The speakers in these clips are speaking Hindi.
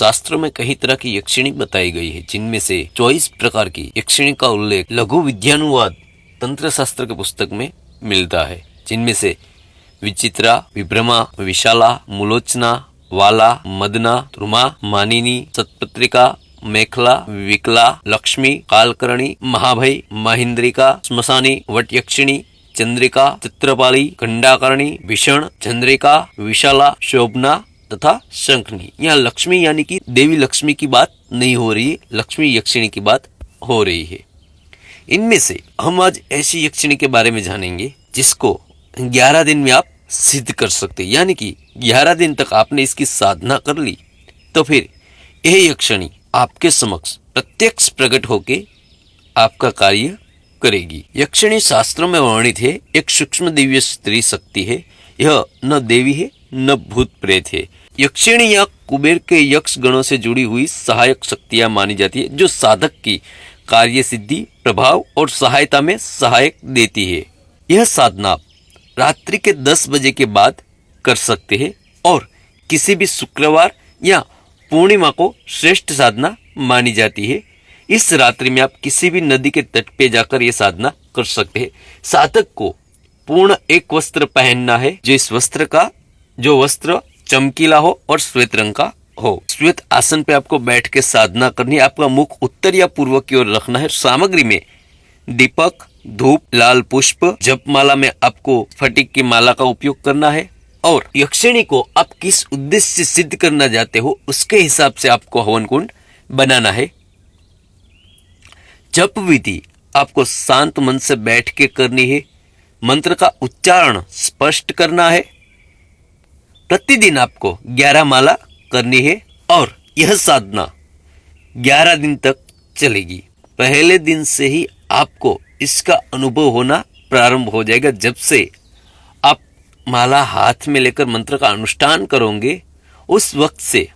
शास्त्रों में कई तरह की यक्षिणी बताई गई है, जिनमें से 24 प्रकार की यक्षिणी का उल्लेख लघु विद्यानुवाद तंत्र शास्त्र के पुस्तक में मिलता है, जिनमें से विचित्रा, विभ्रमा, विशाला, मुलोचना, वाला, मदना, ध्रुमा, मानिनी, सतपत्रिका, मेखला, विकला, लक्ष्मी, कालकर्णी, महाभय, महेंद्रिका, श्मशानी, वटयक्षिणी, चंद्रिका, चित्रपाली, खंडाकर्णी, भीषण, चंद्रिका, विशाला, शोभना तथा शंखनी। यहाँ लक्ष्मी यानी कि देवी लक्ष्मी की बात नहीं हो रही है, लक्ष्मी यक्षिणी की बात हो रही है। इनमें से हम आज ऐसी यक्षिणी के बारे में जानेंगे जिसको 11 दिन में आप सिद्ध कर सकते, यानी कि 11 दिन तक आपने इसकी साधना कर ली तो फिर यह यक्षिणी आपके समक्ष प्रत्यक्ष प्रकट होके आपका कार्य करेगी। यक्षिणी शास्त्रों में वर्णित है, एक सूक्ष्म दिव्य स्त्री शक्ति है। यह न देवी है न भूत प्रेत है। यक्षिणी या कुबेर के यक्ष गणों से जुड़ी हुई सहायक शक्तियां मानी जाती है, जो साधक की कार्य सिद्धि, प्रभाव और सहायता में सहायक देती है। यह साधना रात्रि के 10 बजे के बाद कर सकते हैं और किसी भी शुक्रवार या पूर्णिमा को श्रेष्ठ साधना मानी जाती है। इस रात्रि में आप किसी भी नदी के तट पे जाकर यह साधना कर सकते हैं। साधक को पूर्ण एक वस्त्र पहनना है, जो वस्त्र चमकीला हो और श्वेत रंग का हो। श्वेत आसन पे आपको बैठ के साधना करनी है। आपका मुख उत्तर या पूर्व की ओर रखना है। सामग्री में दीपक, धूप, लाल पुष्प, जपमाला में आपको फटिक की माला का उपयोग करना है और यक्षिणी को आप किस उद्देश्य से सिद्ध करना चाहते हो उसके हिसाब से आपको हवन कुंड बनाना है। जप विधि आपको शांत मन से बैठ के करनी है। मंत्र का उच्चारण स्पष्ट करना है। प्रतिदिन आपको 11 माला करनी है और यह साधना 11 दिन तक चलेगी। पहले दिन से ही आपको इसका अनुभव होना प्रारंभ हो जाएगा। जब से आप माला हाथ में लेकर मंत्र का अनुष्ठान करोगे, उस वक्त से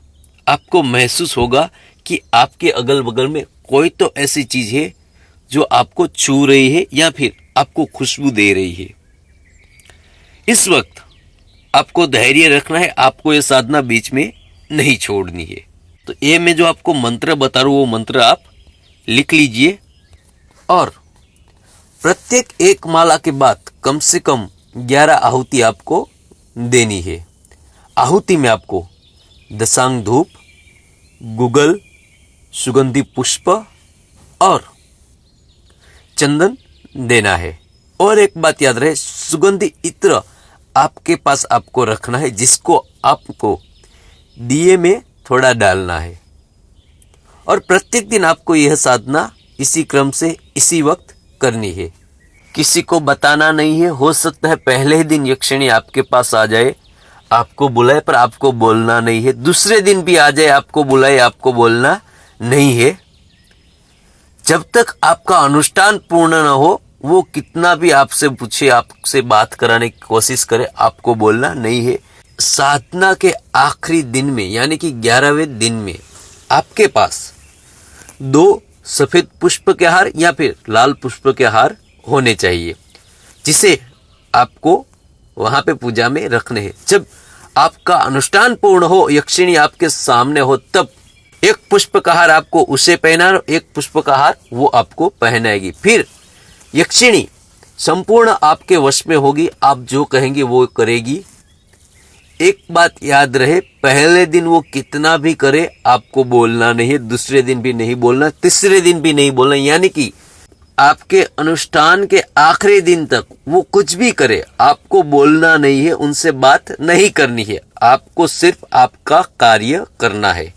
आपको महसूस होगा कि आपके अगल बगल में कोई तो ऐसी चीज है जो आपको छू रही है या फिर आपको खुशबू दे रही है। इस वक्त आपको धैर्य रखना है, आपको यह साधना बीच में नहीं छोड़नी है। तो ये मैं जो आपको मंत्र बता रहा हूं वो मंत्र आप लिख लीजिए और प्रत्येक एक माला के बाद कम से कम 11 आहुति आपको देनी है। आहुति में आपको दशांग धूप, गुगल, सुगंधी पुष्प और चंदन देना है। और एक बात याद रहे, सुगंधी इत्र आपके पास आपको रखना है, जिसको आपको दिए में थोड़ा डालना है। और प्रत्येक दिन आपको यह साधना इसी क्रम से इसी वक्त करनी है। किसी को बताना नहीं है। हो सकता है पहले ही दिन यक्षिणी आपके पास आ जाए, आपको बुलाए, पर आपको बोलना नहीं है। दूसरे दिन भी आ जाए, आपको बुलाए, आपको बोलना नहीं है। जब तक आपका अनुष्ठान पूर्ण न हो, वो कितना भी आपसे पूछे, आपसे बात कराने की कोशिश करे, आपको बोलना नहीं है। साधना के आखिरी दिन में यानी कि 11वें दिन में आपके पास 2 सफेद पुष्प के हार या फिर लाल पुष्प के हार होने चाहिए, जिसे आपको वहां पे पूजा में रखने हैं। जब आपका अनुष्ठान पूर्ण हो, यक्षिणी आपके सामने हो, तब एक पुष्प का हार आपको उसे पहना, एक पुष्प का हार वो आपको पहनाएगी। फिर यक्षिणी संपूर्ण आपके वश में होगी, आप जो कहेंगे वो करेगी। एक बात याद रहे, पहले दिन वो कितना भी करे आपको बोलना नहीं है, दूसरे दिन भी नहीं बोलना, तीसरे दिन भी नहीं बोलना, यानी कि आपके अनुष्ठान के आखिरी दिन तक वो कुछ भी करे आपको बोलना नहीं है, उनसे बात नहीं करनी है। आपको सिर्फ आपका कार्य करना है।